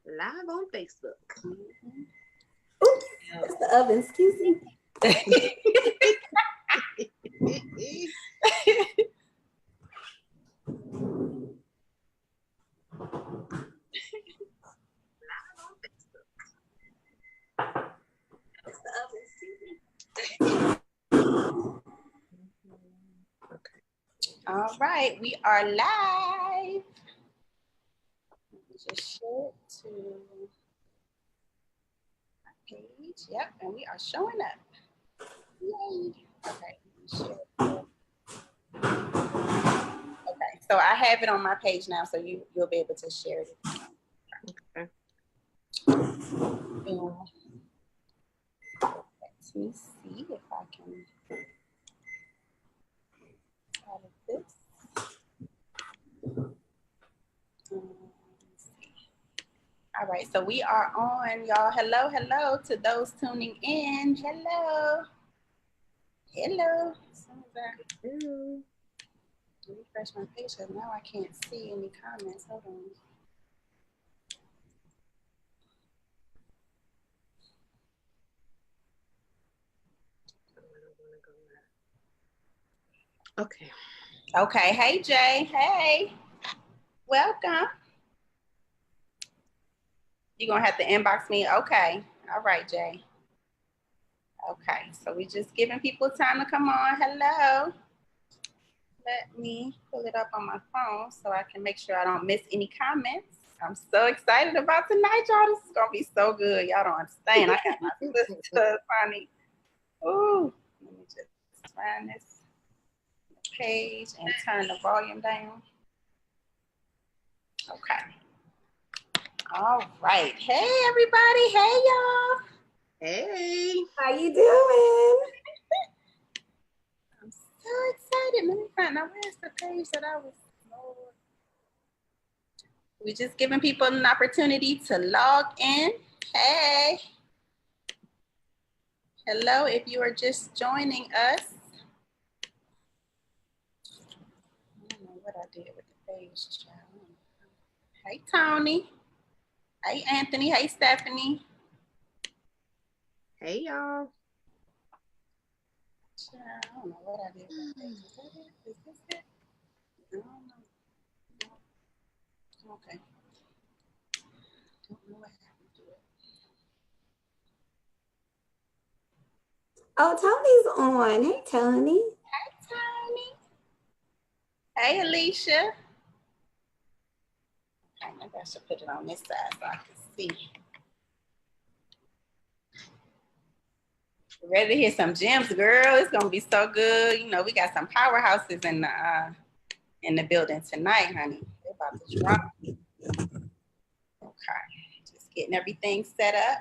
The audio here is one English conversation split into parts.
Live on Facebook. Oops, that's the oven. Excuse me. All right, we are live. Just share it to my page. Yep, and we are showing up. Yay. Okay, share it. Okay, so I have it on my page now, so you'll be able to share it. Okay. Let me see if I can edit this. All right, so we are on, y'all. Hello, hello to those tuning in. Hello. Hello. Hello. Refresh my page because now I can't see any comments. Hold on. Okay. Okay. Hey, Jay. Hey. Welcome. You're going to have to inbox me. Okay. All right, Jay. Okay. So we just giving people time to come on. Hello. Let me pull it up on my phone so I can make sure I don't miss any comments. I'm so excited about tonight, y'all. This is going to be so good. Y'all don't understand. I got my sister, Funny. Ooh. Let me just find this page and turn the volume down. Okay. All right. Hey, everybody. Hey, y'all. Hey. How you doing? I'm so excited. Let me find out where's the page that I was. We're just giving people an opportunity to log in. Hey. Hello, if you are just joining us. I don't know what I did with the page, child. Hey, Tony. Hey, Anthony. Hey, Stephanie. Hey, y'all. I don't know what I did with the page. Is that it? Is this it? I don't know. Okay. Don't know what happened to it. Oh, Tony's on. Hey, Tony. Hey, Tony. Hey, Alicia. Okay, maybe I should put it on this side so I can see. Ready to hear some gems, girl? It's gonna be so good. You know, we got some powerhouses in the building tonight, honey. They're about to drop. Okay, just getting everything set up.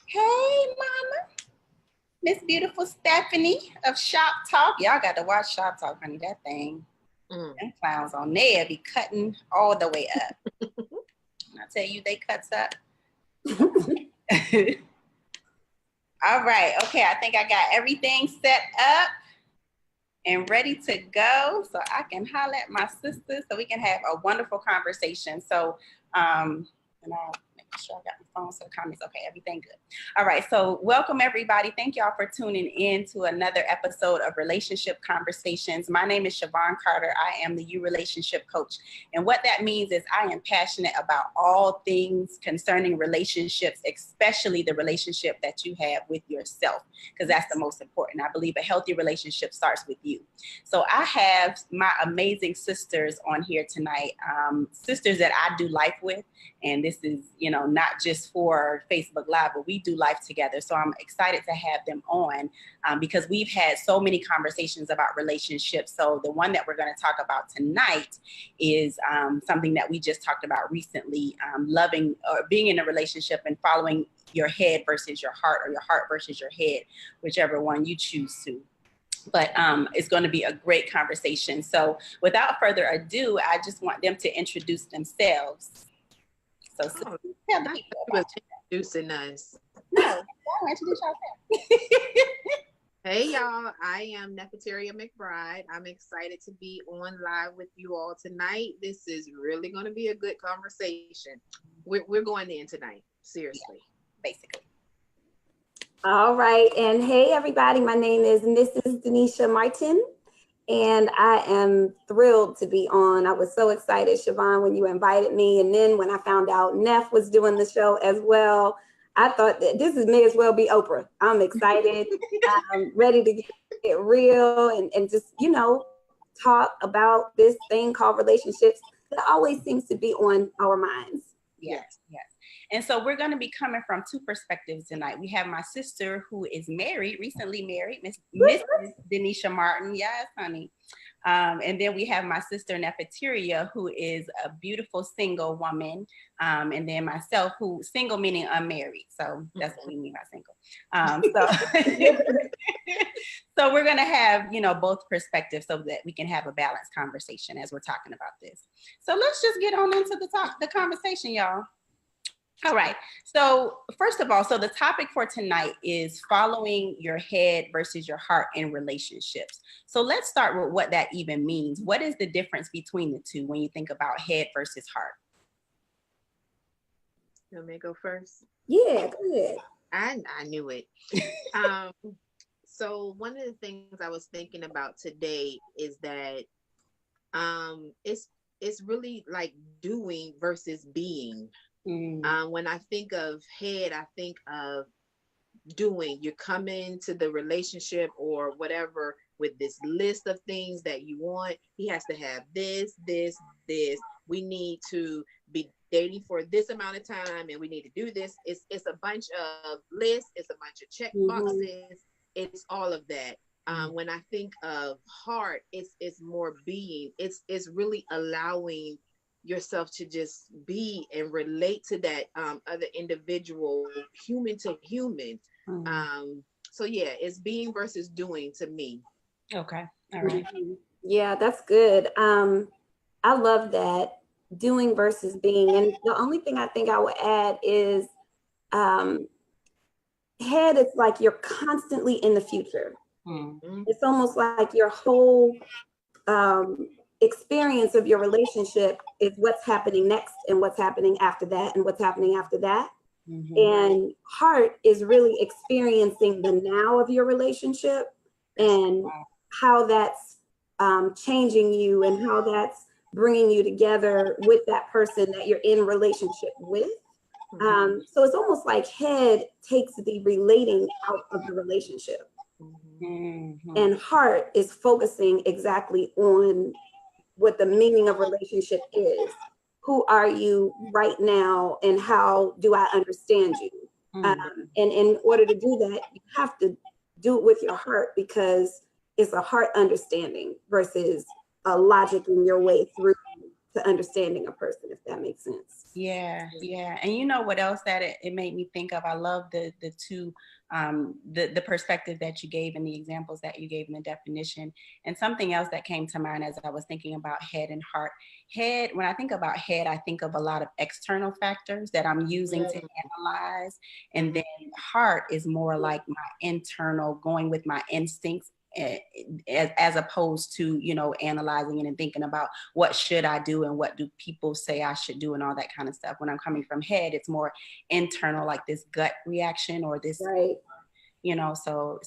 Hey, mama. Miss Beautiful Stephanie of Shop Talk. Y'all got to watch Shop Talk, honey. That thing. Them clowns on there be cutting all the way up. I tell you, they cuts up. All right. Okay. I think I got everything set up and ready to go so I can holler at my sisters so we can have a wonderful conversation. So, and I'll make sure I got my phone so the comments. Okay, everything good. All right, so welcome everybody. Thank y'all for tuning in to another episode of Relationship Conversations. My name is Siobhan Carter. I am the You Relationship Coach. And what that means is I am passionate about all things concerning relationships, especially the relationship that you have with yourself, because that's the most important. I believe a healthy relationship starts with you. So I have my amazing sisters on here tonight, sisters that I do life with. And this is, you know, not just for Facebook Live, but we do life together. So I'm excited to have them on because we've had so many conversations about relationships. So the one that we're going to talk about tonight is something that we just talked about recently, loving or being in a relationship and following your head versus your heart, or your heart versus your head, whichever one you choose to. But it's going to be a great conversation. So without further ado, I just want them to introduce themselves. So tell the people about introducing us. No, I introduce yourself. Hey y'all, I am Nephateria McBride. I'm excited to be on live with you all tonight. This is really going to be a good conversation. We're going in tonight, seriously. Basically. All right. And hey, everybody, my name is Mrs. Danisha Martin, and I am thrilled to be on. I was so excited, Siobhan, when you invited me. And then when I found out Neff was doing the show as well, I thought that may as well be Oprah. I'm excited. I'm ready to get real and just, talk about this thing called relationships that always seems to be on our minds. Yes. And so we're going to be coming from two perspectives tonight. We have my sister who is married, recently married, Mrs. Danisha Martin. Yes, honey. And then we have my sister Nephateria, who is a beautiful single woman. And then myself, who single meaning unmarried. So that's what we mean by single. So we're going to have, both perspectives so that we can have a balanced conversation as we're talking about this. So let's just get on into the conversation, y'all. All right. So first of all, so the topic for tonight is following your head versus your heart in relationships. So let's start with what that even means. What is the difference between the two when you think about head versus heart? You want me to go first? Yeah, go ahead. I knew it. So one of the things I was thinking about today is that it's really like doing versus being. When I think of head, I think of doing. You come into the relationship or whatever with this list of things that you want. He has to have this. We need to be dating for this amount of time, and we need to do this. It's a bunch of lists. It's a bunch of check boxes. It's all of that. When I think of heart, it's more being. It's really allowing yourself to just be and relate to that other individual, human to human. So yeah, it's being versus doing to me. Okay. All right. Yeah, that's good. I love that, doing versus being. And the only thing I think I would add is head is like you're constantly in the future. It's almost like your whole experience of your relationship is what's happening next and what's happening after that and what's happening after that. And heart is really experiencing the now of your relationship and how that's changing you and how that's bringing you together with that person that you're in relationship with. So it's almost like head takes the relating out of the relationship. And heart is focusing exactly on what the meaning of relationship is. Who are you right now and how do I understand you? And in order to do that, you have to do it with your heart because it's a heart understanding versus a logic in your way through to understanding a person, if that makes sense. Yeah. And you know what else that it made me think of? I love the two, the perspective that you gave and the examples that you gave in the definition. And something else that came to mind as I was thinking about head and heart. Head, when I think about head, I think of a lot of external factors that I'm using to analyze. And then heart is more like my internal, going with my instincts, as opposed to, analyzing it and thinking about what should I do and what do people say I should do and all that kind of stuff. When I'm coming from head, it's more internal, like this gut reaction or this, right. So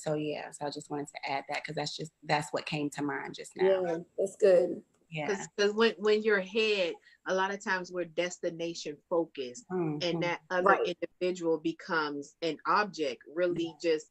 I just wanted to add that because that's what came to mind just now. Yeah, that's good. Yeah. Because when you're head, a lot of times we're destination focused, and that other individual becomes an object, really just,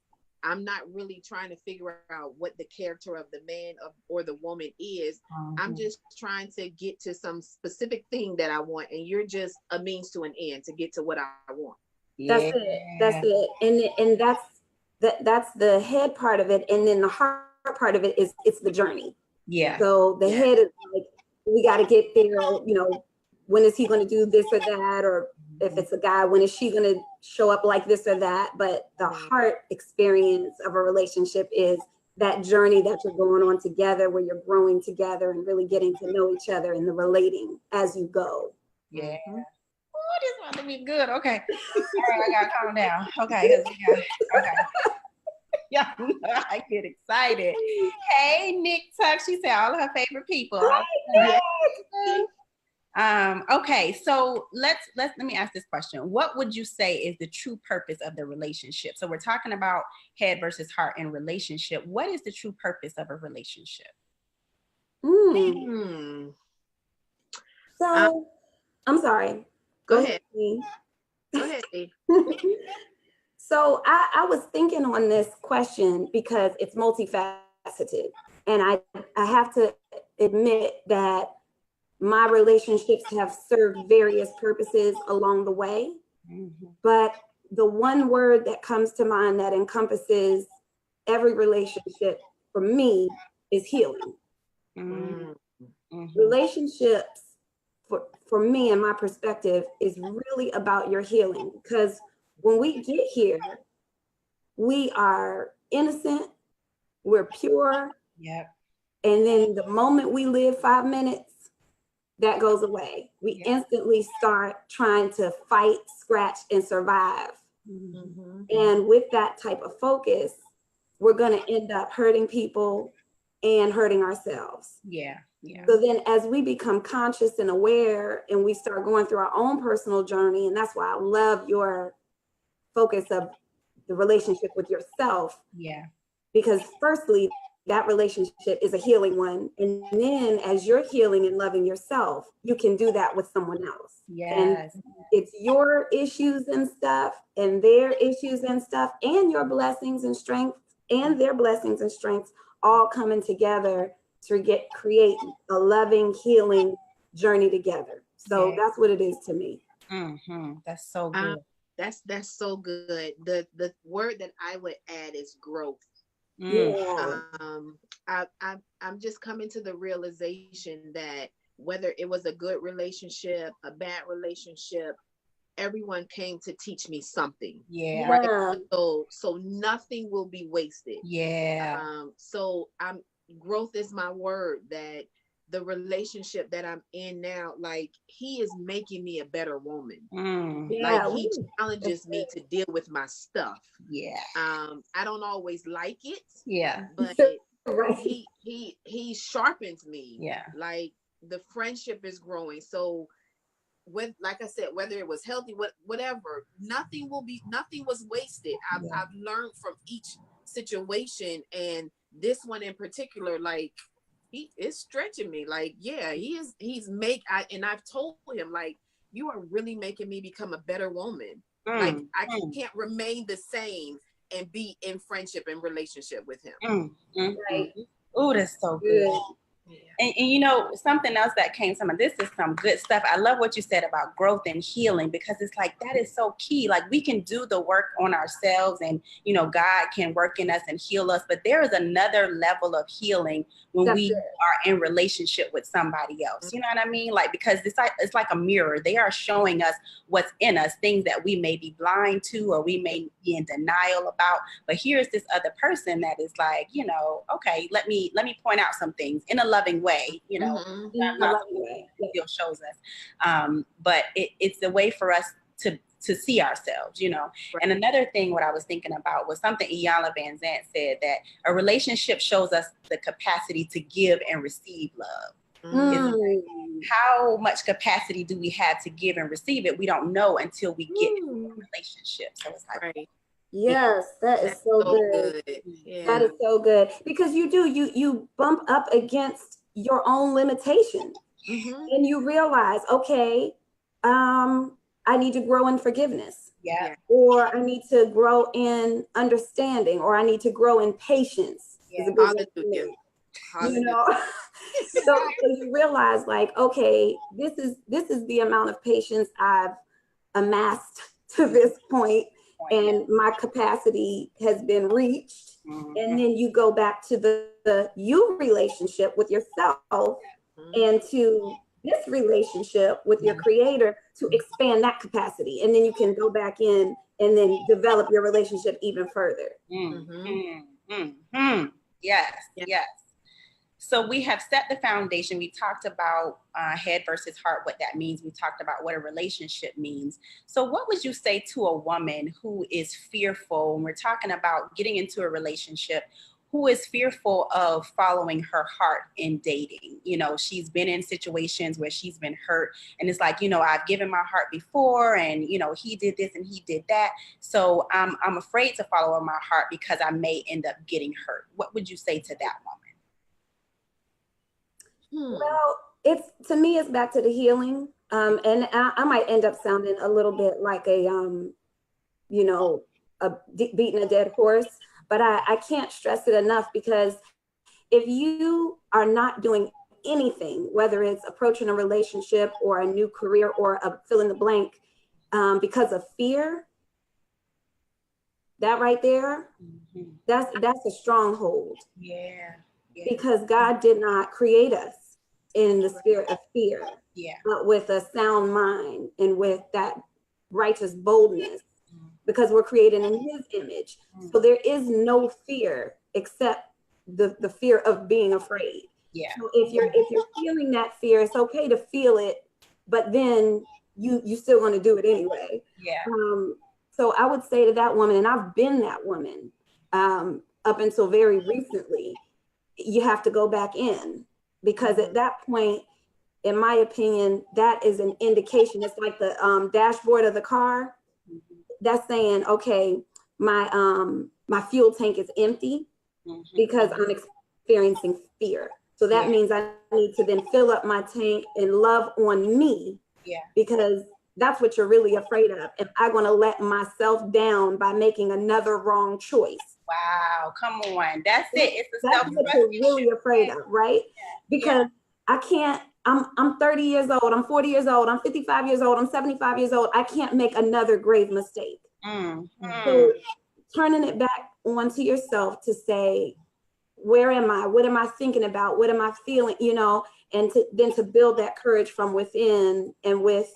I'm not really trying to figure out what the character of the man or the woman is. I'm just trying to get to some specific thing that I want, and you're just a means to an end to get to what I want. That's it. And that's the head part of it. And then the heart part of it is it's the journey. Yeah. So the head is like, we got to get there, when is he going to do this or that? Or if it's a guy, when is she going to show up like this or that? But the heart experience of a relationship is that journey that you're going on together, where you're growing together and really getting to know each other and the relating as you go. Yeah. Oh, this about to be good. Okay. All right, I got to calm down. Okay. Yeah, I get excited. Hey, Nick Tuck. She said all of her favorite people. Okay, so let me ask this question. What would you say is the true purpose of the relationship? So we're talking about head versus heart in relationship. What is the true purpose of a relationship? So I'm sorry. Go ahead. Go ahead. So I was thinking on this question because it's multifaceted, and I have to admit that my relationships have served various purposes along the way. But the one word that comes to mind that encompasses every relationship for me is healing. Relationships for me and my perspective is really about your healing, because when we get here, we are innocent, we're pure. Yep. And then the moment we live 5 minutes, that goes away. We instantly start trying to fight, scratch, and survive. And with that type of focus, we're going to end up hurting people and hurting ourselves. Yeah. So then as we become conscious and aware and we start going through our own personal journey, and that's why I love your focus of the relationship with yourself. Yeah. Because firstly, that relationship is a healing one. And then as you're healing and loving yourself, you can do that with someone else. Yes. And it's your issues and stuff and their issues and stuff and your blessings and strengths and their blessings and strengths all coming together to create a loving, healing journey together. So that's what it is to me. That's so good. That's so good. The word that I would add is growth. I'm just coming to the realization that whether it was a good relationship, a bad relationship, everyone came to teach me something. Right. So nothing will be wasted. So growth is my word, that the relationship that I'm in now, like, he is making me a better woman. Like, he challenges me to deal with my stuff. I don't always like it. But he sharpens me. Like, the friendship is growing. So like I said, whether it was healthy, whatever, nothing was wasted. I've learned from each situation, and this one in particular, like, he is stretching me. Like, and I've told him, like, you are really making me become a better woman. Like, I can't remain the same and be in friendship and relationship with him. Right. Oh, that's so good. And you know, something else that came to mind, this is some good stuff. I love what you said about growth and healing, because it's like, that is so key. Like, we can do the work on ourselves and, you know, God can work in us and heal us. But there is another level of healing when we are in relationship with somebody else. You know what I mean? Like, because it's like a mirror. They are showing us what's in us, things that we may be blind to or we may be in denial about. But here's this other person that is like, you know, okay, let me point out some things in a loving way, you know, not the way it shows us. But it's a way for us to see ourselves, you know. And another thing, what I was thinking about was something Iyanla Van Zant said, that a relationship shows us the capacity to give and receive love. How much capacity do we have to give and receive it? We don't know until we get into a relationship. So it's like, yes, that is so good. That is so good, because you bump up against your own limitations, and you realize, okay, I need to grow in forgiveness. Or I need to grow in understanding, or I need to grow in patience. Hallelujah. You know, so you realize, like, okay, this is the amount of patience I've amassed to this point, and my capacity has been reached. And then you go back to the you relationship with yourself, and to this relationship with your creator, to expand that capacity. And then you can go back in and then develop your relationship even further. Yes. So we have set the foundation. We talked about head versus heart, what that means. We talked about what a relationship means. So what would you say to a woman who is fearful when we're talking about getting into a relationship, who is fearful of following her heart in dating? You know, she's been in situations where she's been hurt and it's like, you know, I've given my heart before and, you know, he did this and he did that. So I'm afraid to follow my heart because I may end up getting hurt. What would you say to that woman? Well, to me, it's back to the healing. And I might end up sounding a little bit like a beating a dead horse, but I can't stress it enough, because if you are not doing anything, whether it's approaching a relationship or a new career or a fill in the blank, because of fear, that right there, that's a stronghold. Yeah. Because God did not create us in the spirit of fear, but with a sound mind and with that righteous boldness, because we're created in his image. So there is no fear except the fear of being afraid. So if you're feeling that fear, it's okay to feel it, but then you still want to do it anyway. So I would say to that woman, and I've been that woman up until very recently, you have to go back in, because at that point, in my opinion, that is an indication. It's like the dashboard of the car. That's saying, okay, my fuel tank is empty because I'm experiencing fear. So that means I need to then fill up my tank and love on me, because that's what you're really afraid of. Am I going to let myself down by making another wrong choice? Wow, come on. That's it. It's that's what you're really afraid of, right? Because I can't, I'm 30 years old, I'm 40 years old, I'm 55 years old, I'm 75 years old. I can't make another grave mistake. So turning it back onto yourself to say, where am I? What am I thinking about? What am I feeling? You know, and then to build that courage from within and with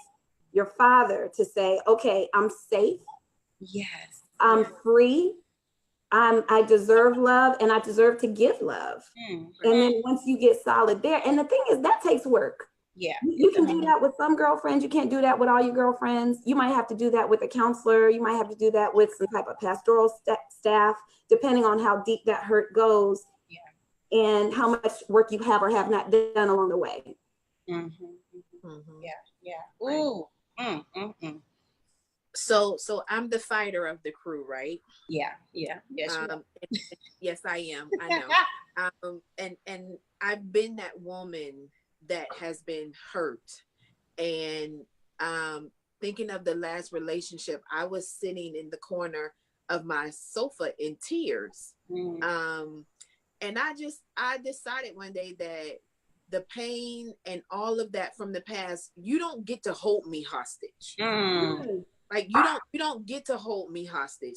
your Father to say, okay, I'm safe. I'm free. I deserve love, and I deserve to give love. And then once you get solid there, and the thing is, that takes work. You can do that with some girlfriends. You can't do that with all your girlfriends. You might have to do that with a counselor. You might have to do that with some type of pastoral staff, depending on how deep that hurt goes and how much work you have or have not done along the way. So I'm the fighter of the crew, right? Yes, yes, I am. I know. And I've been that woman that has been hurt. And thinking of the last relationship, I was sitting in the corner of my sofa in tears. And I decided one day that the pain and all of that from the past, you don't get to hold me hostage. Like you don't get to hold me hostage.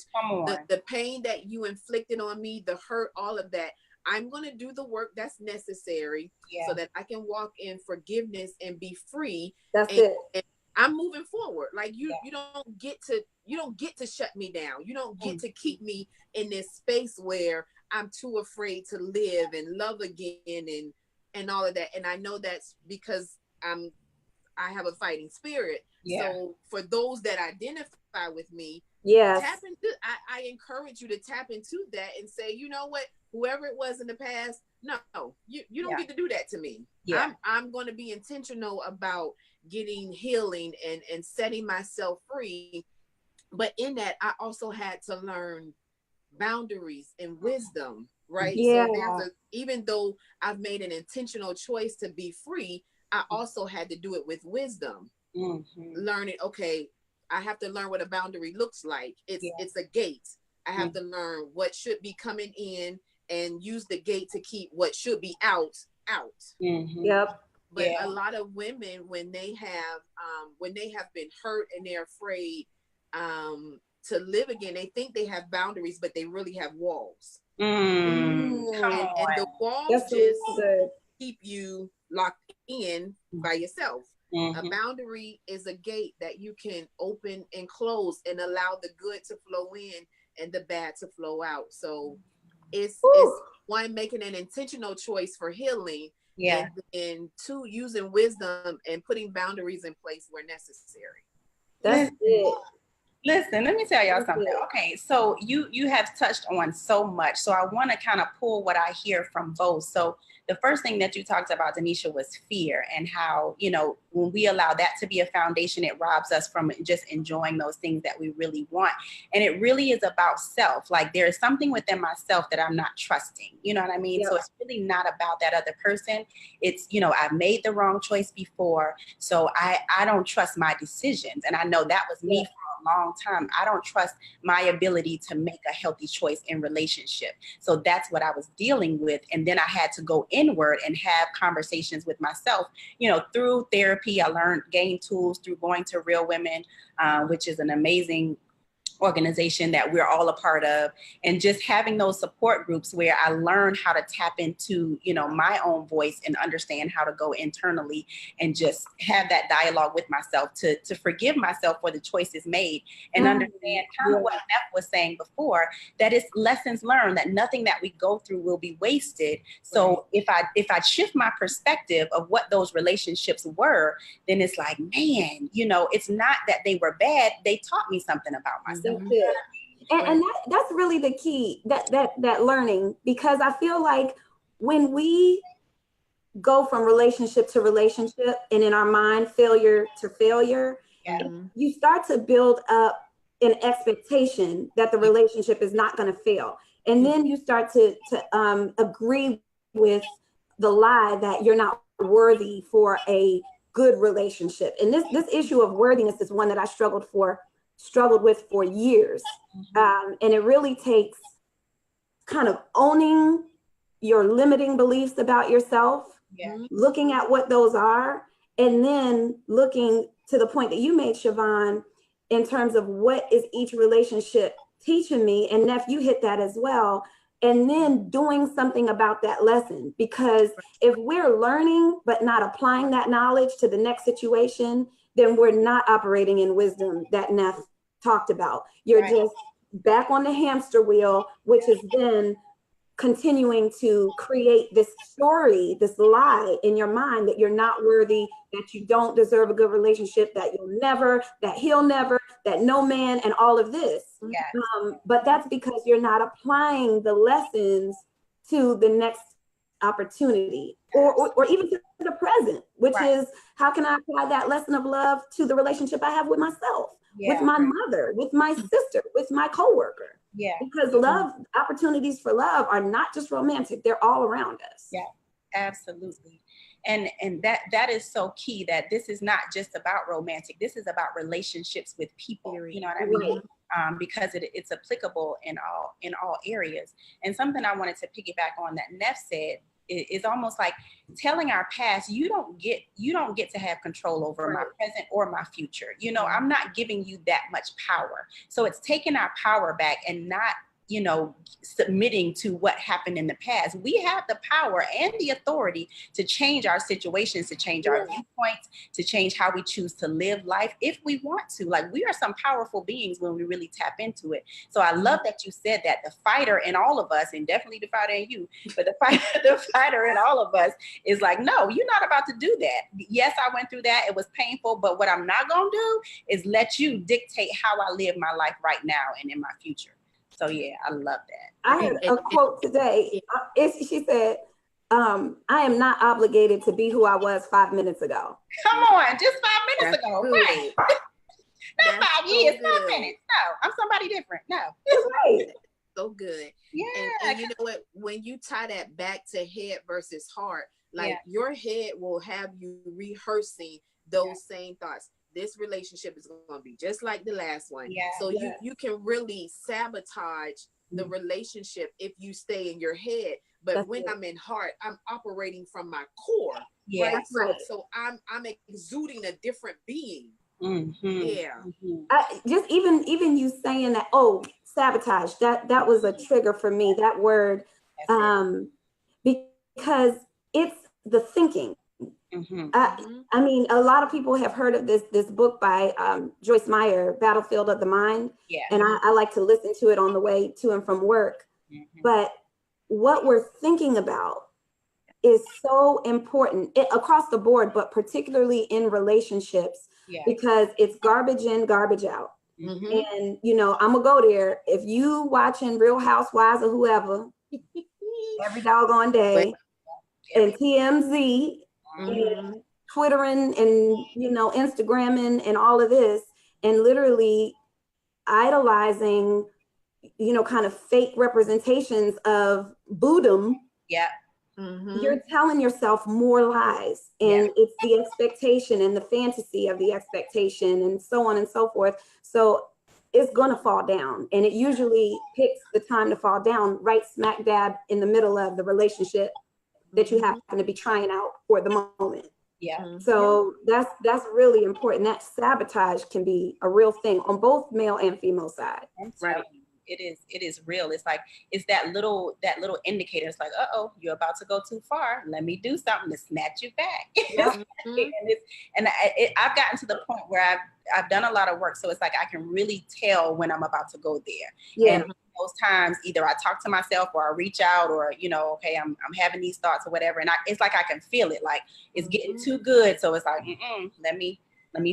The pain that you inflicted on me, the hurt, all of that, I'm going to do the work that's necessary so that I can walk in forgiveness and be free. That's it. And I'm moving forward. Like you don't get to shut me down. You don't get to keep me in this space where I'm too afraid to live and love again and all of that. And I know that's because I have a fighting spirit. So for those that identify with me, tap into, I encourage you to tap into that and say, you know what, whoever it was in the past, no, you don't get to do that to me. I'm going to be intentional about getting healing and setting myself free. But in that, I also had to learn boundaries and wisdom, right? So even though I've made an intentional choice to be free, I also had to do it with wisdom. Learning, okay, I have to learn what a boundary looks like. It's a gate. I have to learn what should be coming in and use the gate to keep what should be out. But a lot of women, when they have been hurt and they're afraid to live again, they think they have boundaries, but they really have walls. And the walls just keep you locked in by yourself. A boundary is a gate that you can open and close and allow the good to flow in and the bad to flow out. So it's one, making an intentional choice for healing. Yeah. And two, using wisdom and putting boundaries in place where necessary. That's it. Listen, let me tell y'all something. Okay, so you have touched on so much. So I want to kind of pull what I hear from both. So the first thing that you talked about, Danisha, was fear, and how, you know, when we allow that to be a foundation, it robs us from just enjoying those things that we really want. And it really is about self. Like, there is something within myself that I'm not trusting. You know what I mean? Yep. So it's really not about that other person. It's, you know, I've made the wrong choice before, so I don't trust my decisions. And I know that was me for a long time. I don't trust my ability to make a healthy choice in relationship. So that's what I was dealing with. And then I had to go inward and have conversations with myself, you know, through therapy. I gained tools through going to Real Women, which is an amazing organization that we're all a part of, and just having those support groups where I learned how to tap into, you know, my own voice and understand how to go internally and just have that dialogue with myself to forgive myself for the choices made, and understand kind of what Neph was saying before, that it's lessons learned, that nothing that we go through will be wasted. So if I shift my perspective of what those relationships were, then it's like, man, you know, it's not that they were bad. They taught me something about myself. And that's really the key, that learning, because I feel like when we go from relationship to relationship and in our mind failure to failure, you start to build up an expectation that the relationship is not going to fail. And then you start to agree with the lie that you're not worthy for a good relationship. And this issue of worthiness is one that I struggled with for years. And it really takes kind of owning your limiting beliefs about yourself, looking at what those are, and then looking to the point that you made, Siobhan, in terms of what is each relationship teaching me. And Neff, you hit that as well. And then doing something about that lesson, because if we're learning but not applying that knowledge to the next situation, then we're not operating in wisdom that Neff talked about. You're just back on the hamster wheel, which is then continuing to create this story, this lie in your mind that you're not worthy, that you don't deserve a good relationship, that you'll never, that he'll never, that no man, and all of this. But that's because you're not applying the lessons to the next opportunity, or even to the present, which is, how can I apply that lesson of love to the relationship I have with myself, with my mother, with my sister, with my coworker? Because love, opportunities for love are not just romantic, they're all around us. Absolutely. And that is so key, that this is not just about romantic, this is about relationships with people, you know what I mean? Because it's applicable in all areas. And something I wanted to piggyback on that Neff said is almost like telling our past, you don't get to have control over my present or my future. You know, I'm not giving you that much power. So it's taking our power back and not, you know, submitting to what happened in the past. We have the power and the authority to change our situations, to change our viewpoints, to change how we choose to live life if we want to. Like, we are some powerful beings when we really tap into it. So I love that you said that. The fighter in all of us, and definitely the fighter in you, but the fighter in all of us is like, no, you're not about to do that. Yes, I went through that. It was painful, but what I'm not going to do is let you dictate how I live my life right now and in my future. So yeah, I love that. I heard a quote today. She said, I am not obligated to be who I was 5 minutes ago. Come on, just 5 minutes ago. Right. Not 5 years, 5 minutes. No, I'm somebody different. No. So good. Yeah. And you know what? When you tie that back to head versus heart, like your head will have you rehearsing those same thoughts. This relationship is going to be just like the last one. So you can really sabotage the relationship if you stay in your head. But when I'm in heart, I'm operating from my core. So I'm exuding a different being. Just even you saying that, sabotage, that was a trigger for me, that word, because it's the thinking. I mean, a lot of people have heard of this book by Joyce Meyer, Battlefield of the Mind. And I like to listen to it on the way to and from work. But what we're thinking about is so important across the board, but particularly in relationships, because it's garbage in, garbage out. And, you know, I'm gonna go there. If you watching Real Housewives or whoever every doggone day, and TMZ and Twittering and, you know, Instagramming and all of this, and literally idolizing, you know, kind of fake representations of Buddhism. You're telling yourself more lies, and it's the expectation and the fantasy of the expectation and so on and so forth. So it's going to fall down, and it usually picks the time to fall down right smack dab in the middle of the relationship that you happen to be trying out for the moment. So that's really important. That sabotage can be a real thing on both male and female side. Right. It is real. It's like, it's that little indicator. It's like, uh-oh, you're about to go too far. Let me do something to snatch you back. And I've gotten to the point where I've done a lot of work. So it's like, I can really tell when I'm about to go there. And most times either I talk to myself or I reach out, or, you know, okay, I'm having these thoughts or whatever. And it's like, I can feel it, like it's getting too good. So it's like, let me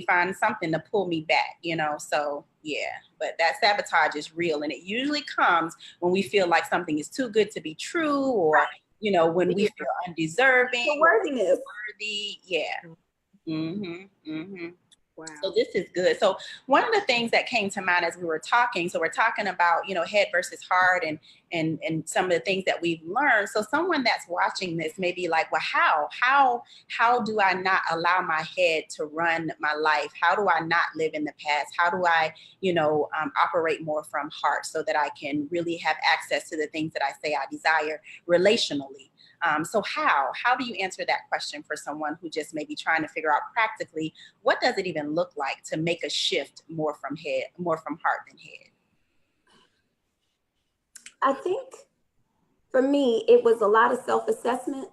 find something to pull me back, you know? So yeah, but that sabotage is real. And it usually comes when we feel like something is too good to be true, or, you know, when we feel undeserving. The worthiness. Worthy. Wow. So this is good. So one of the things that came to mind as we were talking, so we're talking about, you know, head versus heart and some of the things that we've learned. So someone that's watching this may be like, well, how do I not allow my head to run my life? How do I not live in the past? How do I, you know, operate more from heart so that I can really have access to the things that I say I desire relationally? So how do you answer that question for someone who just may be trying to figure out practically, what does it even look like to make a shift more from heart than head? I think for me, it was a lot of self-assessment,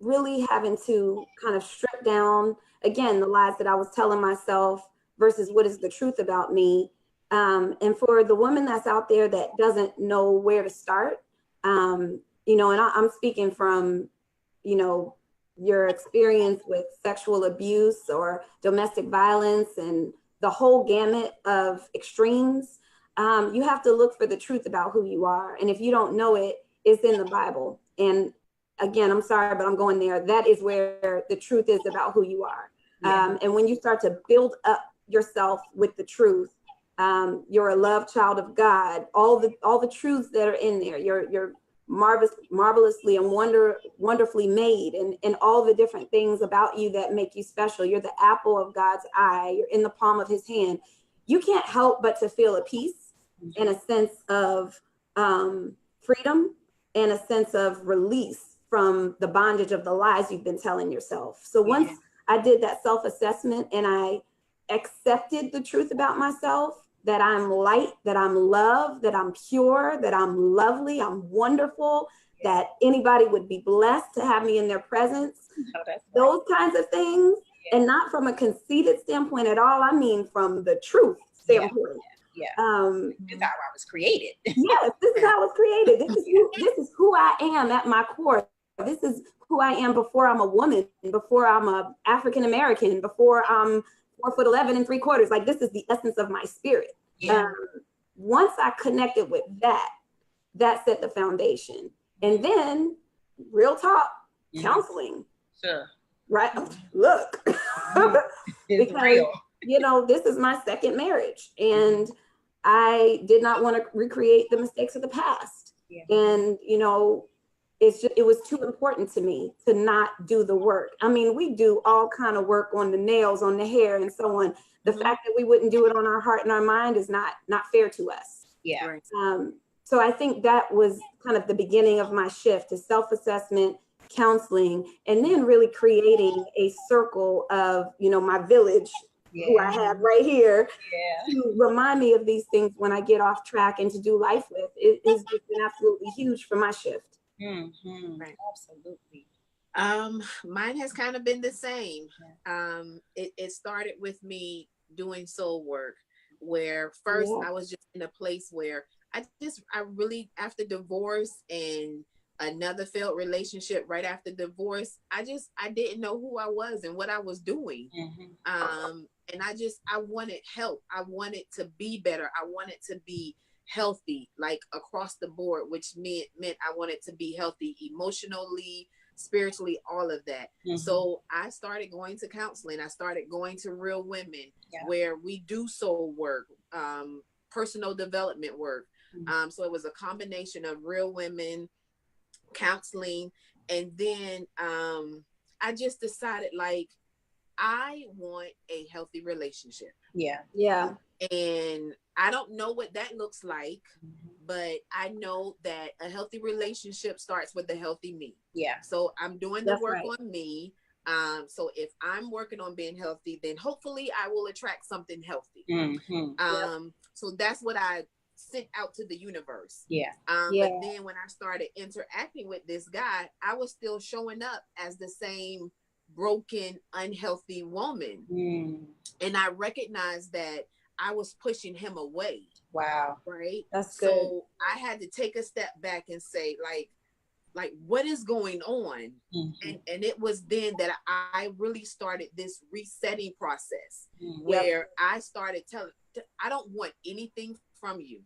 really having to kind of strip down, again, the lies that I was telling myself versus what is the truth about me. And for the woman that's out there that doesn't know where to start, you know, and I'm speaking from, you know, your experience with sexual abuse or domestic violence and the whole gamut of extremes. You have to look for the truth about who you are. And if you don't know it, it's in the Bible. And again, I'm sorry, but I'm going there. That is where the truth is about who you are. And when you start to build up yourself with the truth, you're a loved child of God. All the truths that are in there, you're marvelously and wonderfully made, and all the different things about you that make you special. You're the apple of God's eye. You're in the palm of his hand. You can't help but to feel a peace and a sense of freedom and a sense of release from the bondage of the lies you've been telling yourself. So once I did that self-assessment and I accepted the truth about myself, that I'm light, that I'm love, that I'm pure, that I'm lovely, I'm wonderful, that anybody would be blessed to have me in their presence. Those kinds of things. And not from a conceited standpoint at all. I mean, from the truth standpoint. This is how I was created. Yes, this is how I was created. This is who I am at my core. This is who I am before I'm a woman, before I'm a African American, before I'm 4'11" 3/4. Like, this is the essence of my spirit. Once I connected with that set the foundation. And then, real talk, counseling. Sure. Right? Look, it's because, real. You know, this is my second marriage, and I did not want to recreate the mistakes of the past. And, you know, it was too important to me to not do the work. I mean, we do all kind of work on the nails, on the hair, and so on. The fact that we wouldn't do it on our heart and our mind is not fair to us. So I think that was kind of the beginning of my shift to self-assessment, counseling, and then really creating a circle of, you know, my village, who I have right here, to remind me of these things when I get off track and to do life with. It has just been absolutely huge for my shift. Absolutely. Mine has kind of been the same. It started with me doing soul work, where first I was just in a place where I really, after divorce and another failed relationship right after divorce, I didn't know who I was and what I was doing. And I wanted help. I wanted to be better. I wanted to be healthy, like across the board, which meant I wanted to be healthy emotionally, spiritually, all of that. So I started going to counseling. I started going to Real Women, where we do soul work, personal development work. So it was a combination of Real Women, counseling, and then I just decided, like, I want a healthy relationship. Yeah. And I don't know what that looks like, but I know that a healthy relationship starts with a healthy me. So I'm doing the work on me. So if I'm working on being healthy, then hopefully I will attract something healthy. So that's what I sent out to the universe. But then when I started interacting with this guy, I was still showing up as the same broken, unhealthy woman. And I recognized that I was pushing him away. Wow. Right. That's good. So I had to take a step back and say, like what is going on? And it was then that I really started this resetting process where I started telling, I don't want anything from you.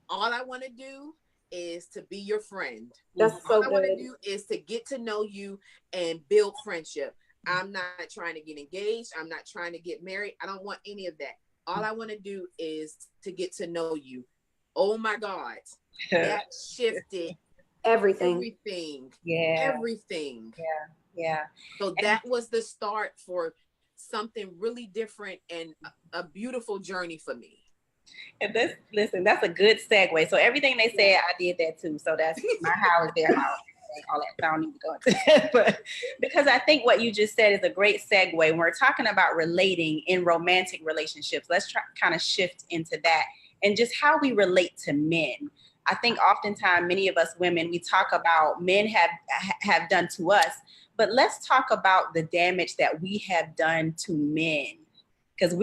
All I want to do is to be your friend. That's so All I want to good. do is to get to know you and build friendship. I'm not trying to get engaged. I'm not trying to get married. I don't want any of that. All I want to do is to get to know you. Oh my God. That shifted everything. Everything. So that was the start for something really different and a beautiful journey for me. And listen, that's a good segue. So everything they said, I did that too. So that's my how is their how. All that. So I don't need to go into that. But because I think what you just said is a great segue. When we're talking about relating in romantic relationships, let's kind of shift into that and just how we relate to men. I think oftentimes many of us women, we talk about men have done to us, but let's talk about the damage that we have done to men. Because a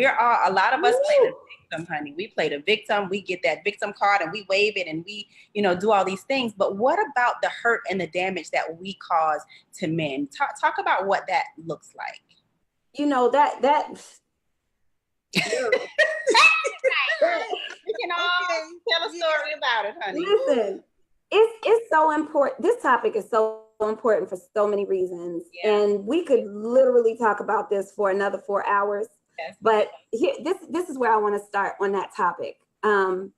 lot of us play the victim, honey. We play the victim. We get that victim card and we wave it and we, do all these things. But what about the hurt and the damage that we cause to men? Talk about what that looks like. That. We can all tell a story about it, honey. Listen, it's so important. This topic is so important for so many reasons. And we could literally talk about this for another 4 hours. But here, this is where I want to start on that topic. The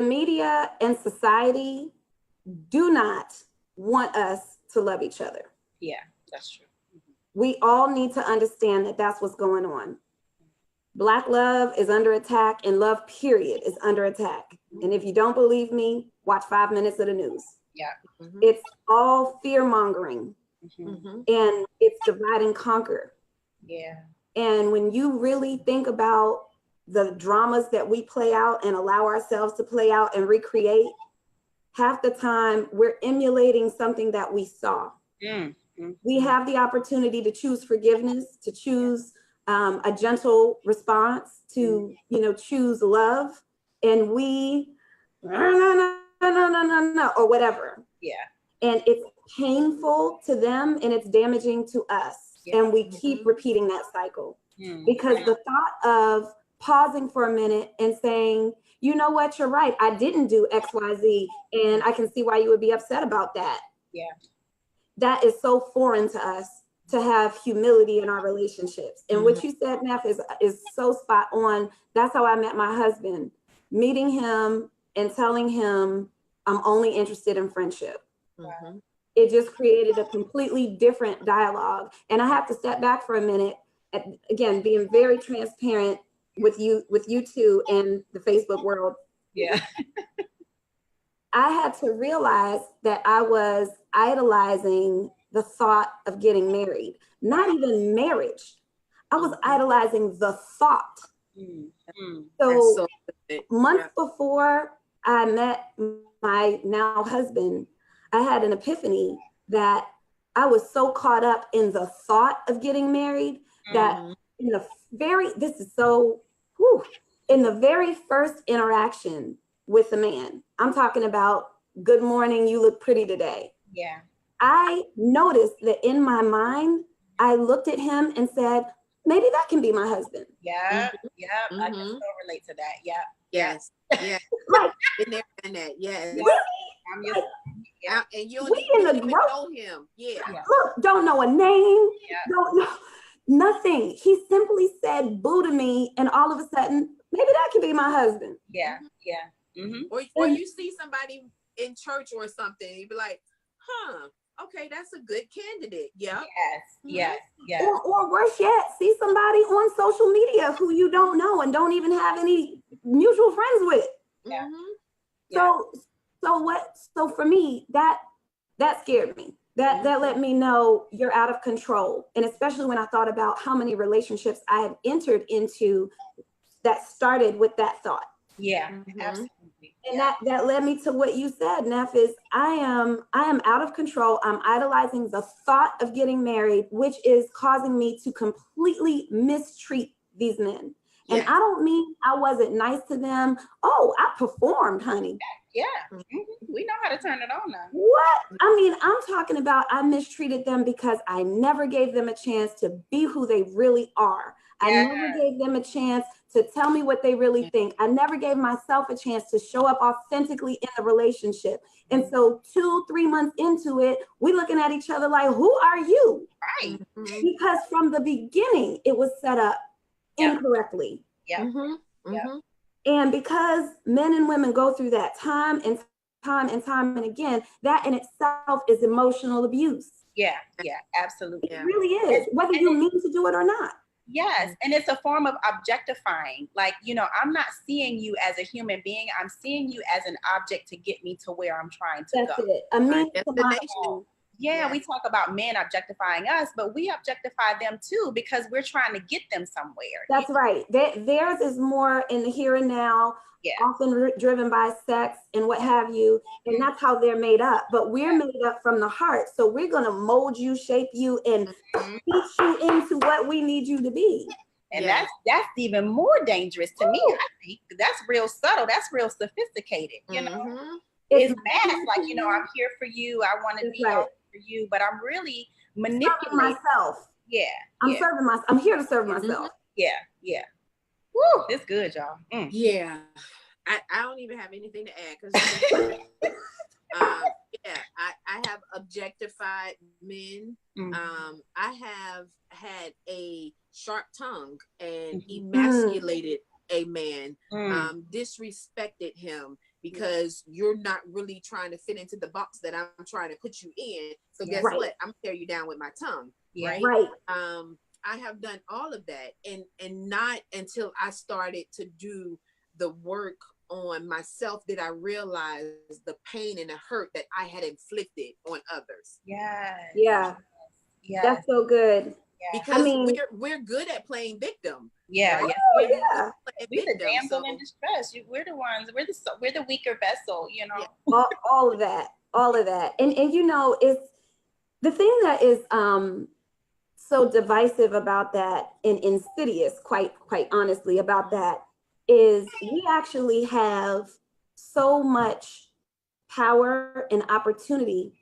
media and society do not want us to love each other. Yeah, that's true. We all need to understand that that's what's going on. Black love is under attack, and love, period, is under attack. And if you don't believe me, watch 5 minutes of the news. It's all fear mongering. And it's divide and conquer. And when you really think about the dramas that we play out and allow ourselves to play out and recreate, half the time we're emulating something that we saw. We have the opportunity to choose forgiveness, to choose a gentle response, to choose love, and we no, or whatever. And it's painful to them and it's damaging to us. And we keep repeating that cycle because the thought of pausing for a minute and saying, you know what, you're right, I didn't do XYZ, and I can see why you would be upset about that. That is so foreign to us, to have humility in our relationships. And what you said, Neph, is so spot on. That's how I met my husband, meeting him and telling him I'm only interested in friendship. It just created a completely different dialogue. And I have to step back for a minute, again, being very transparent with you two and the Facebook world. I had to realize that I was idolizing the thought of getting married, not even marriage. I was idolizing the thought. So months before I met my now husband, I had an epiphany that I was so caught up in the thought of getting married that this is so whew, in the very first interaction with the man, I'm talking about, good morning, you look pretty today. Yeah. I noticed that in my mind, I looked at him and said, maybe that can be my husband. Yeah. Yeah. I can still relate to that. Yeah. Yes. Yeah. Like, Been there and that. Yes. really? I'm just, yeah. And you We don't in the even gro- know him. Yeah. Yeah. Look, don't know a name, Yeah. don't know nothing. He simply said boo to me, and all of a sudden, maybe that can be my husband. Yeah. Yeah. Or you see somebody in church or something, you be like, huh, okay, that's a good candidate. Yep. Yes. Or worse yet, see somebody on social media who you don't know and don't even have any mutual friends with. Yeah. So for me, that scared me. That let me know you're out of control. And especially when I thought about how many relationships I had entered into that started with that thought. Yeah, absolutely. And that led me to what you said, Neff, is I am out of control. I'm idolizing the thought of getting married, which is causing me to completely mistreat these men. And I don't mean I wasn't nice to them. Oh, I performed, honey. Yeah. We know how to turn it on now. What? I mean, I'm talking about I mistreated them because I never gave them a chance to be who they really are. I never gave them a chance to tell me what they really think. I never gave myself a chance to show up authentically in the relationship. And so 2-3 months into it, we're looking at each other like, who are you? Right. Because from the beginning, it was set up incorrectly. And because men and women go through that time and time and again, that in itself is emotional abuse. Yeah, absolutely. It really is, whether you mean to do it or not. Yes, and it's a form of objectifying. Like, I'm not seeing you as a human being. I'm seeing you as an object to get me to where I'm trying to go. That's it. A means to my goal. Yeah, we talk about men objectifying us, but we objectify them too because we're trying to get them somewhere. That's right. Theirs is more in the here and now, often driven by sex and what have you. And that's how they're made up. But we're made up from the heart. So we're going to mold you, shape you, and teach you into what we need you to be. And that's even more dangerous to me. I think that's real subtle. That's real sophisticated. It's mass. Like, I'm here for you. I want to be here for you, but I'm really manipulating myself. I'm serving myself. I'm here to serve myself. Yeah. Woo, it's good, y'all. Yeah. I don't even have anything to add because I have objectified men. I have had a sharp tongue and emasculated a man, disrespected him because you're not really trying to fit into the box that I'm trying to put you in. So guess what? I'm gonna tear you down with my tongue. Right. I have done all of that and not until I started to do the work on myself did I realize the pain and the hurt that I had inflicted on others. Yeah. That's so good. Because we're good at playing victim. We're the damsel in distress. We're the ones. We're the weaker vessel. All of that, and it's the thing that is so divisive about that and insidious, quite honestly, about that is we actually have so much power and opportunity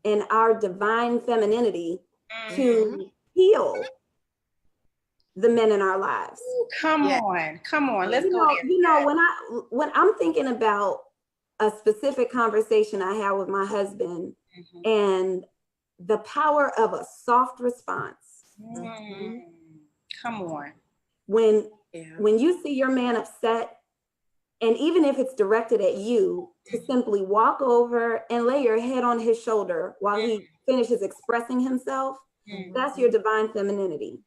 in our divine femininity to heal the men in our lives. Ooh, come on. Let's go there. When I'm thinking about a specific conversation I had with my husband and the power of a soft response. Come on. When you see your man upset, and even if it's directed at you, to simply walk over and lay your head on his shoulder while he finishes expressing himself, that's your divine femininity.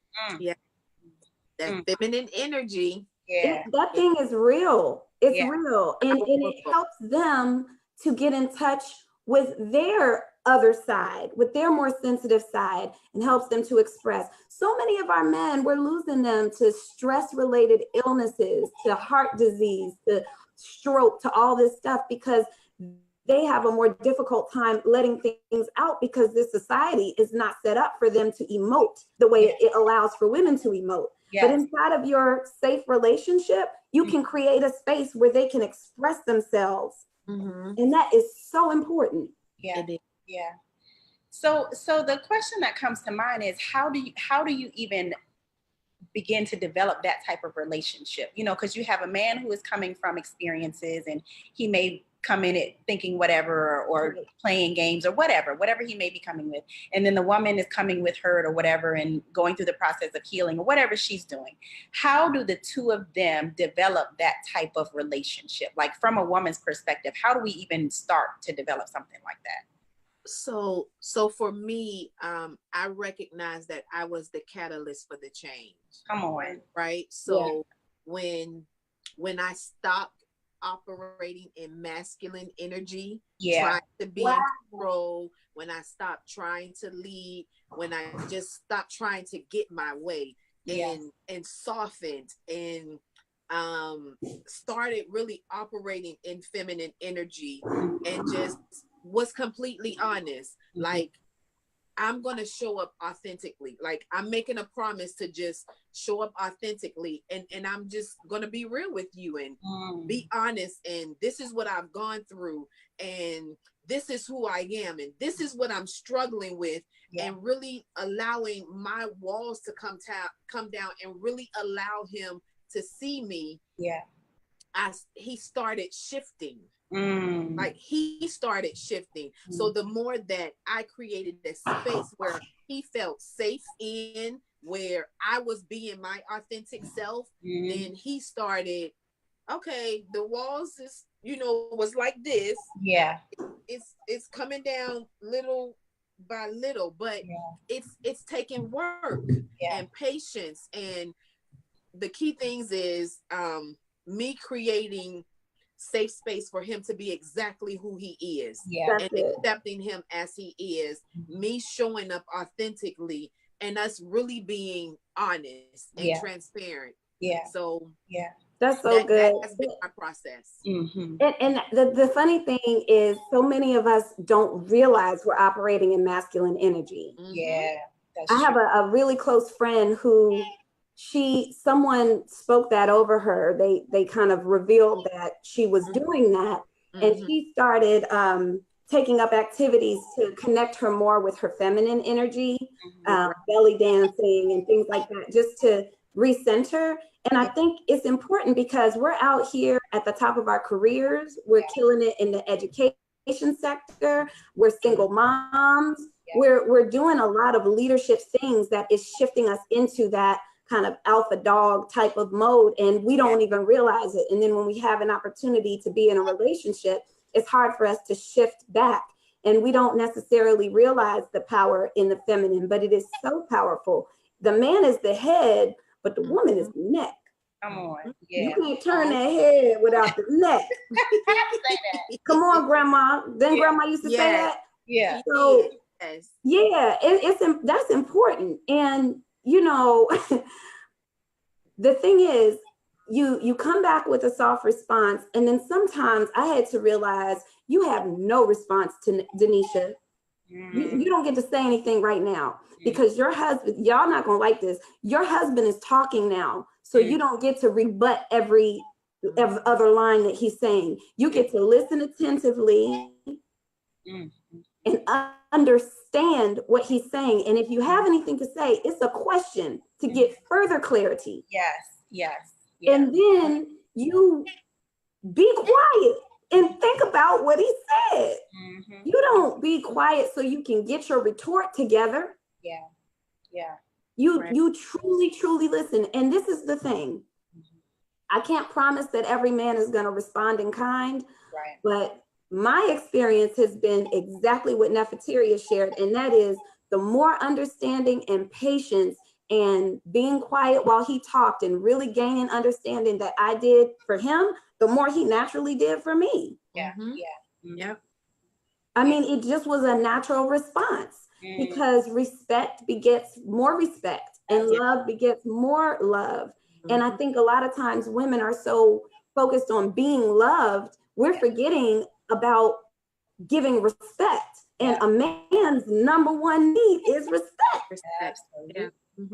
That feminine energy. That thing is real. It's real. And it helps them to get in touch with their other side, with their more sensitive side, and helps them to express. So many of our men, we're losing them to stress-related illnesses, to heart disease, to stroke, to all this stuff because they have a more difficult time letting things out because this society is not set up for them to emote the way it allows for women to emote. Yes. But inside of your safe relationship, you can create a space where they can express themselves. And that is so important. Yeah. Yeah. So the question that comes to mind is, how do you even begin to develop that type of relationship? You know, because you have a man who is coming from experiences, and he may come in it thinking whatever, or playing games, or whatever he may be coming with. And then the woman is coming with hurt or whatever, and going through the process of healing or whatever she's doing. How do the two of them develop that type of relationship? Like, from a woman's perspective, how do we even start to develop something like that? So for me, I recognize that I was the catalyst for the change. Come on. Right. So when I stopped operating in masculine energy, trying to be in control, when I stopped trying to lead, when I just stopped trying to get my way, and softened and started really operating in feminine energy, and just was completely honest. Like, I'm going to show up authentically. Like, I'm making a promise to just show up authentically, and I'm just going to be real with you and be honest. And this is what I've gone through, and this is who I am, and this is what I'm struggling with, and really allowing my walls to come down, and really allow him to see me. He started shifting. Like, he started shifting. So the more that I created a space where he felt safe in, where I was being my authentic self, then he started, okay, the walls is, was like this. It's coming down little by little, but it's taking work and patience. And the key things is me creating safe space for him to be exactly who he is, and accepting him as he is, me showing up authentically, and us really being honest and transparent. So that's so good. That's been my process. And the funny thing is, so many of us don't realize we're operating in masculine energy. I have a really close friend who someone spoke that over her. They kind of revealed that she was doing that, and she started taking up activities to connect her more with her feminine energy, belly dancing and things like that, just to recenter. And I think it's important because we're out here at the top of our careers. We're killing it in the education sector. We're single moms. We're doing a lot of leadership things that is shifting us into that kind of alpha dog type of mode, and we don't even realize it. And then when we have an opportunity to be in a relationship, it's hard for us to shift back, and we don't necessarily realize the power in the feminine, but it is so powerful. The man is the head, but the woman is the neck. Come on. You can't turn that head without the neck. Come on, grandma. Then grandma used to say that. So that's important. And the thing is, you come back with a soft response, and then sometimes I had to realize you have no response to Danisha. You don't get to say anything right now because your husband, y'all not gonna like this, your husband is talking now, so you don't get to rebut every other line that he's saying. You get to listen attentively and understand what he's saying. And if you have anything to say, it's a question to get further clarity. And then you be quiet and think about what he said. You don't be quiet so you can get your retort together. You truly listen. And this is the thing. I can't promise that every man is going to respond in kind, but my experience has been exactly what Nephateria shared, and that is the more understanding and patience and being quiet while he talked and really gaining understanding that I did for him, the more he naturally did for me. I mean, it just was a natural response because respect begets more respect, and love begets more love. And I think a lot of times women are so focused on being loved, we're forgetting about giving respect. And a man's number one need is respect.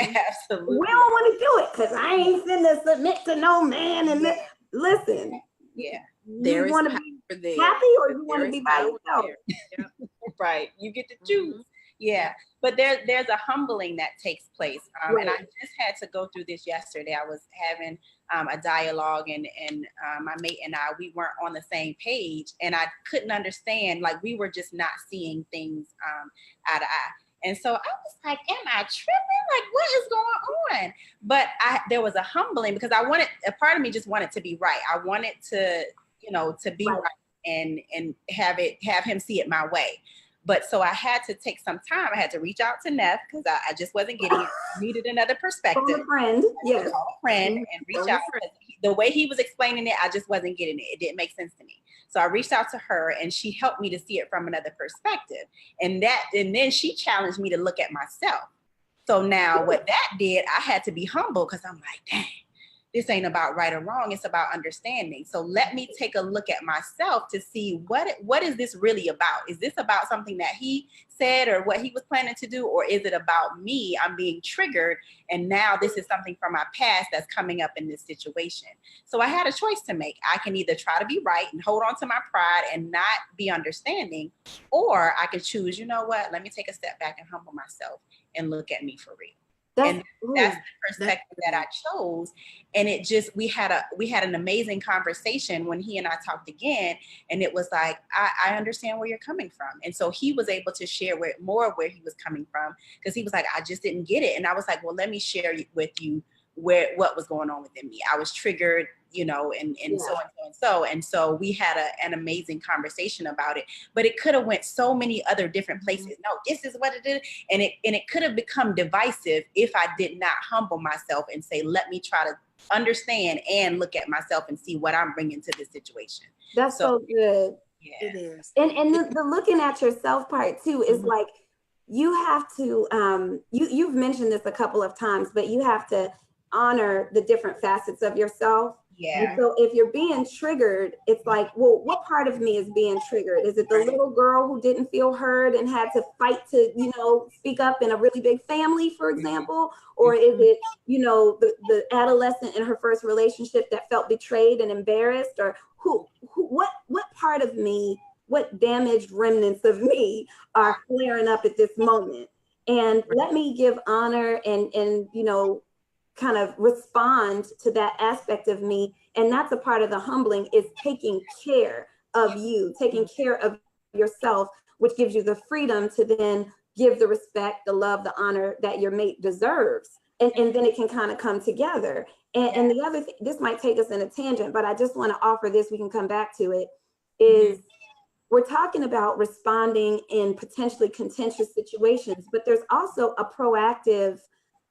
Absolutely. We don't want to do it because I ain't finna submit to no man. And listen, yeah, there you is want to be happy or you want to be by yourself. Yep. Right. You get to choose. Yeah. But there's a humbling that takes place. Right. And I just had to go through this yesterday. I was having a dialogue and my mate and I, we weren't on the same page, and I couldn't understand, like we were just not seeing things eye to eye. And so I was like, am I tripping? Like, what is going on? But there was a humbling because a part of me just wanted to be right. I wanted to, to be right and have him see it my way. But so I had to take some time. I had to reach out to Neff because I just wasn't getting it. I needed another perspective. Call a friend, yes. Call a friend and reach out. The way he was explaining it, I just wasn't getting it. It didn't make sense to me. So I reached out to her and she helped me to see it from another perspective. And then she challenged me to look at myself. So now what that did, I had to be humble because I'm like, dang, this ain't about right or wrong. It's about understanding. So let me take a look at myself to see what is this really about? Is this about something that he said or what he was planning to do? Or is it about me? I'm being triggered. And now this is something from my past that's coming up in this situation. So I had a choice to make. I can either try to be right and hold on to my pride and not be understanding, or I could choose, you know what? Let me take a step back and humble myself and look at me for real. That's the perspective that I chose. And it just, we had an amazing conversation when he and I talked again. And it was like, I understand where you're coming from. And so he was able to share more of where he was coming from, because he was like, I just didn't get it. And I was like, well, let me share with you what was going on within me. I was triggered, and so. And so we had an amazing conversation about it, but it could have went so many other different places. No, this is what it is. And it could have become divisive if I did not humble myself and say, let me try to understand and look at myself and see what I'm bringing to this situation. That's so good. Yeah. It is. And the looking at yourself part too is like, you have to, you've mentioned this a couple of times, but you have to honor the different facets of yourself. Yeah. And so if you're being triggered, it's like, well, what part of me is being triggered? Is it the little girl who didn't feel heard and had to fight to, speak up in a really big family, for example? Or is it, the adolescent in her first relationship that felt betrayed and embarrassed? Or what part of me, what damaged remnants of me are flaring up at this moment? And let me give honor and kind of respond to that aspect of me. And that's a part of the humbling, is taking care of you, taking care of yourself, which gives you the freedom to then give the respect, the love, the honor that your mate deserves. And then it can kind of come together. And the other thing, this might take us in a tangent, but I just want to offer this, we can come back to it, is we're talking about responding in potentially contentious situations, but there's also a proactive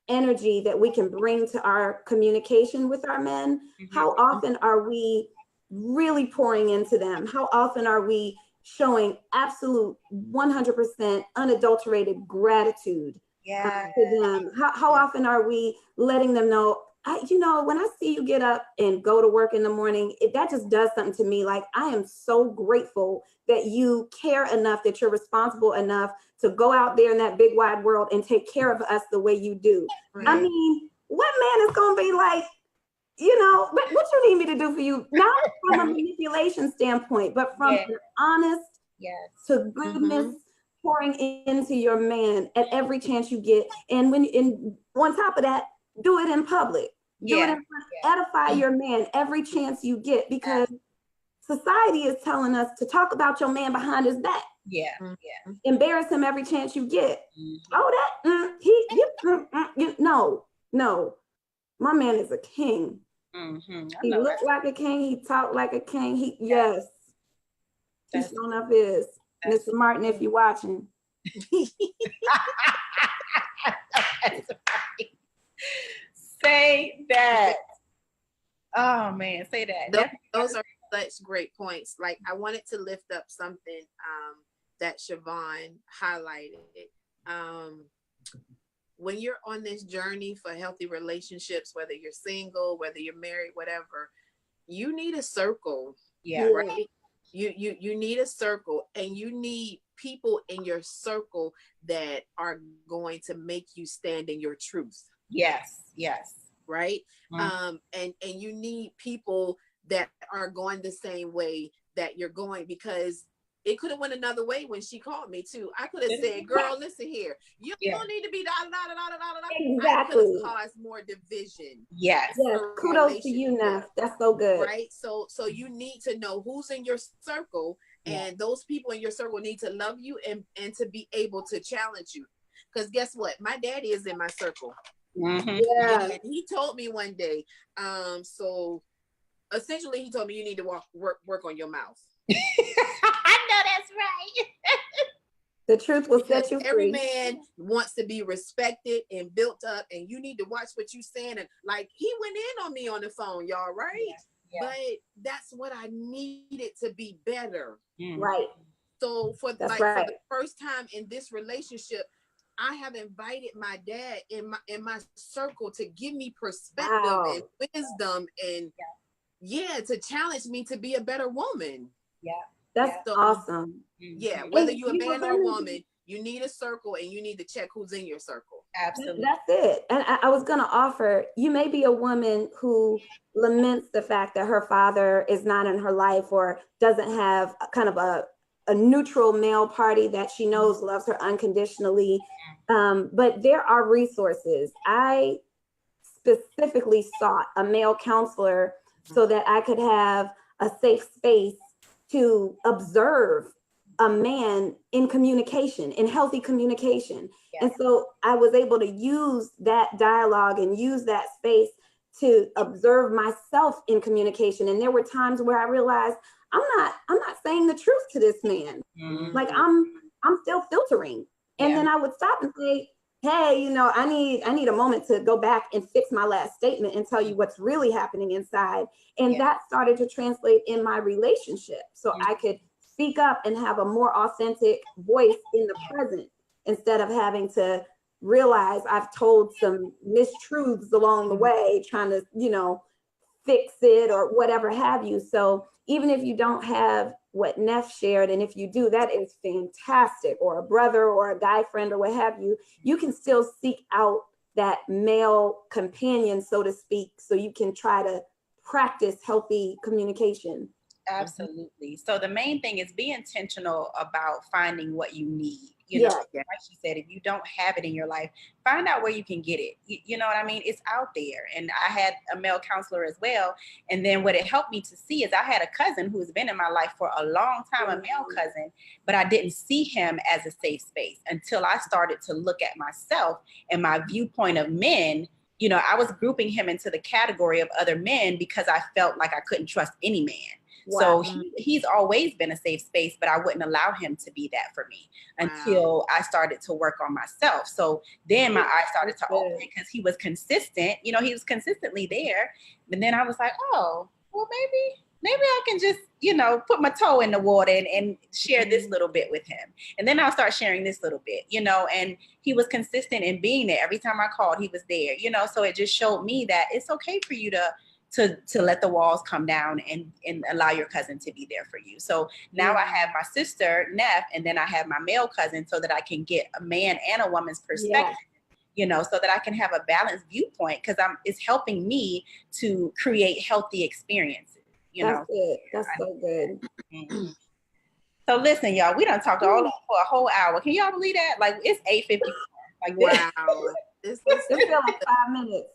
energy that we can bring to our communication with our men. How often are we really pouring into them? How often are we showing absolute 100% unadulterated gratitude to them? How often are we letting them know, when I see you get up and go to work in the morning, that just does something to me. Like, I am so grateful that you care enough, that you're responsible enough to go out there in that big wide world and take care of us the way you do. Right. I mean, what man is going to be like, but what you need me to do for you? Not from a manipulation standpoint, but from an honest to goodness, pouring into your man at every chance you get. And on top of that, do it in public. Do it in front, edify your man every chance you get, because society is telling us to talk about your man behind his back. Embarrass him every chance you get. No. My man is a king. He looked like a king. He talked like a king. He shown up is. Mr. Martin, if you're watching. That's right. Say that. Oh man, say that. Those are such great points. Like, I wanted to lift up something that Siobhan highlighted. When you're on this journey for healthy relationships, whether you're single, whether you're married, whatever, you need a circle. Right? You need a circle, and you need people in your circle that are going to make you stand in your truth. Yes, yes. Right. And you need people that are going the same way that you're going, because it could have went another way when she called me too. I could have said, girl, listen here, you don't need to be da da da da da da da. I could have Exactly. caused more division. Yes. Yes. Kudos to you, Neff. That's so good. Right. So you need to know who's in your circle, and those people in your circle need to love you and to be able to challenge you. Because guess what? My daddy is in my circle. Yeah. And he told me one day, so essentially he told me, you need to work on your mouth. I know that's right. The truth will set you free. Every man wants to be respected and built up, and you need to watch what you're saying. And like, he went in on me on the phone, y'all, right? But that's what I needed to be better. Right. So for for the first time in this relationship, I have invited my dad in my circle to give me perspective and wisdom, and to challenge me to be a better woman. That's awesome. Yeah, whether you're a man or a woman, you need a circle, and you need to check who's in your circle. Absolutely. That's it. And I was going to offer, you may be a woman who laments the fact that her father is not in her life, or doesn't have kind of a neutral male party that she knows loves her unconditionally. But there are resources. I specifically sought a male counselor so that I could have a safe space to observe a man in communication, in healthy communication. And so I was able to use that dialogue and use that space to observe myself in communication. And there were times where I realized I'm not saying the truth to this man. Like I'm still filtering. And then I would stop and say, hey, I need a moment to go back and fix my last statement and tell you what's really happening inside. And that started to translate in my relationship. So I could speak up and have a more authentic voice in the present, instead of having to realize I've told some mistruths along the way, trying to, fix it or whatever have you. So even if you don't have what Neff shared, and if you do, that is fantastic, or a brother or a guy friend or what have you, you can still seek out that male companion, so to speak, so you can try to practice healthy communication. Absolutely. So the main thing is be intentional about finding what you need. Like she said, if you don't have it in your life, find out where you can get it. You know what I mean? It's out there. And I had a male counselor as well. And then what it helped me to see is I had a cousin who's been in my life for a long time, a male cousin, but I didn't see him as a safe space until I started to look at myself and my viewpoint of men. I was grouping him into the category of other men because I felt like I couldn't trust any man. Wow. So he's always been a safe space, but I wouldn't allow him to be that for me until I started to work on myself. So then my eyes started to open because he was consistent. He was consistently there. And then I was like, oh, well, maybe I can just, put my toe in the water and share this little bit with him. And then I'll start sharing this little bit, and he was consistent in being there. Every time I called, he was there, so it just showed me that it's okay for you to let the walls come down and allow your cousin to be there for you. So now I have my sister, Neff, and then I have my male cousin, so that I can get a man and a woman's perspective, so that I can have a balanced viewpoint, because it's helping me to create healthy experiences. That's it. That's so good. Mm-hmm. So listen, y'all, we done talked all for a whole hour. Can y'all believe that? Like, it's 8:54. Like, wow. This feels like 5 minutes.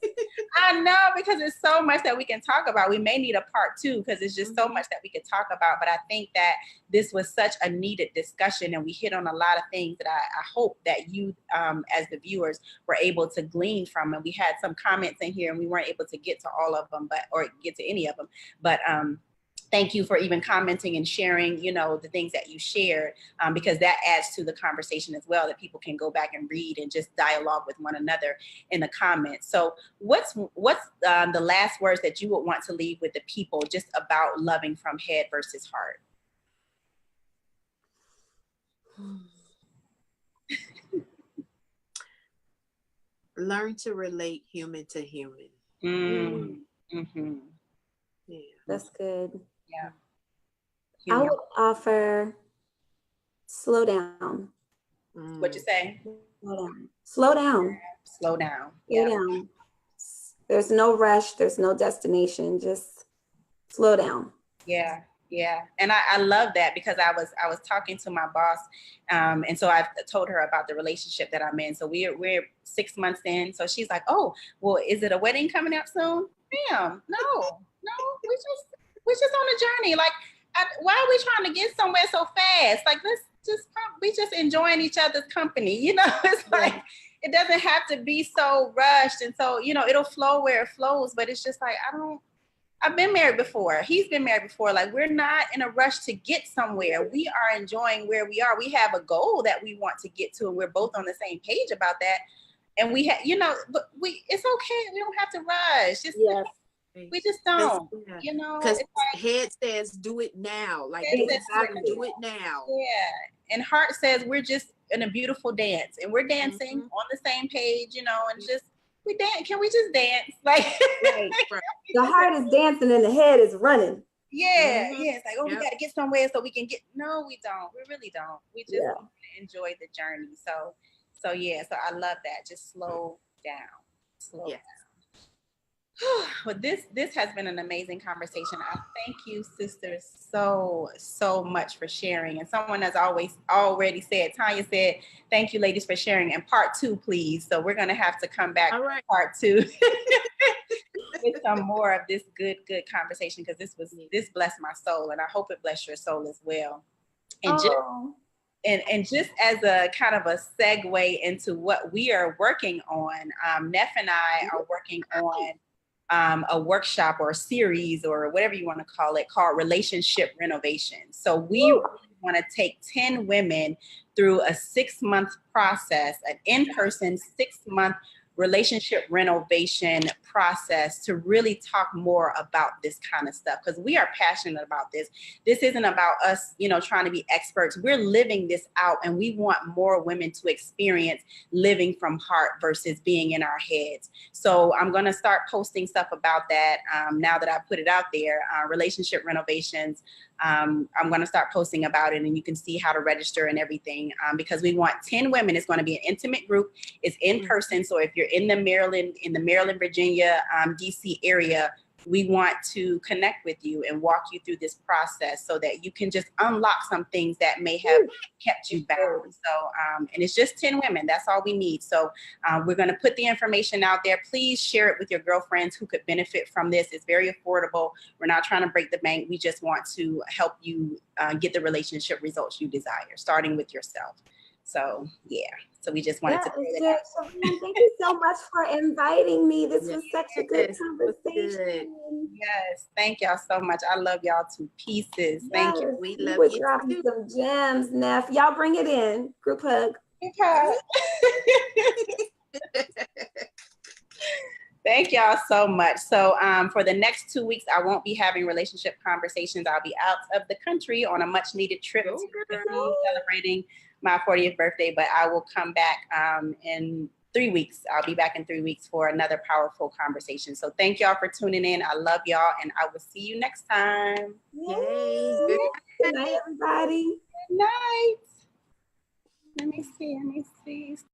I know, because there's so much that we can talk about. We may need a part 2 because it's just so much that we could talk about. But I think that this was such a needed discussion, and we hit on a lot of things that I hope that you, as the viewers, were able to glean from. And we had some comments in here, and we weren't able to get to all of them, or get to any of them. But thank you for even commenting and sharing, the things that you shared, because that adds to the conversation as well, that people can go back and read and just dialogue with one another in the comments. So what's the last words that you would want to leave with the people just about loving from head versus heart? Learn to relate human to human. Mm-hmm. Yeah. That's good. Yeah. I would offer slow down. What you say? Slow down. Slow down. Slow down. Slow down. There's no rush. There's no destination. Just slow down. Yeah. Yeah. And I love that because I was talking to my boss. And so I told her about the relationship that I'm in. So we're 6 months in. So she's like, oh, well, is it a wedding coming up soon? Ma'am, no, we're just on a journey. Like, why are we trying to get somewhere so fast? Like, we just enjoying each other's company. You know, it's like, it doesn't have to be so rushed. And so, you know, it'll flow where it flows, but it's just like, I've been married before. He's been married before. Like, we're not in a rush to get somewhere. We are enjoying where we are. We have a goal that we want to get to, and we're both on the same page about that. And we have, you know, but it's okay. We don't have to rush. We just don't, you know. Because head says, do it now. Like, do it now. Yeah. And heart says, we're just in a beautiful dance. And we're dancing on the same page, you know, and just, we dance. Can we just dance? Like, right. The heart is dancing and the head is running. Yeah. It's like, oh, we got to get somewhere so we can get. No, we don't. We really don't. We just enjoy the journey. So I love that. Just slow down. Slow down. Well, this has been an amazing conversation. I thank you, sisters, so much for sharing. And someone has already said, Tanya said, thank you, ladies, for sharing. And part 2, please. So we're going to have to come back for part 2 with some more of this good conversation, because this blessed my soul, and I hope it blessed your soul as well. And just as a kind of a segue into what we are working on, Neff and I are working on a workshop or a series or whatever you want to call it, called Relationship Renovation. So we really want to take 10 women through a 6-month process, an in-person 6-month relationship renovation process to really talk more about this kind of stuff, because we are passionate about this. This isn't about us, you know, trying to be experts. We're living this out, and we want more women to experience living from heart versus being in our heads. So I'm going to start posting stuff about that now that I put it out there, relationship renovations. I'm going to start posting about it, and you can see how to register and everything, because we want 10 women. It's going to be an intimate group. It's in person. So if you're in the Maryland, Virginia, DC area, we want to connect with you and walk you through this process so that you can just unlock some things that may have kept you bound. So, and it's just 10 women. That's all we need. So we're going to put the information out there. Please share it with your girlfriends who could benefit from this. It's very affordable. We're not trying to break the bank. We just want to help you get the relationship results you desire, starting with yourself. So, yeah. So we just wanted to put it out. Thank you so much for inviting me. This was such a good conversation. Yes. Thank y'all so much. I love y'all to pieces. Thank you. We love you. Dropping some gems, Neff. Y'all bring it in. Group hug. Group hug. Thank y'all so much. So for the next 2 weeks, I won't be having relationship conversations. I'll be out of the country on a much needed trip to celebrating my 40th birthday, but I will come back in 3 weeks. I'll be back in 3 weeks for another powerful conversation. So thank y'all for tuning in. I love y'all, and I will see you next time. Yay. Good night, everybody. Good night. Let me see.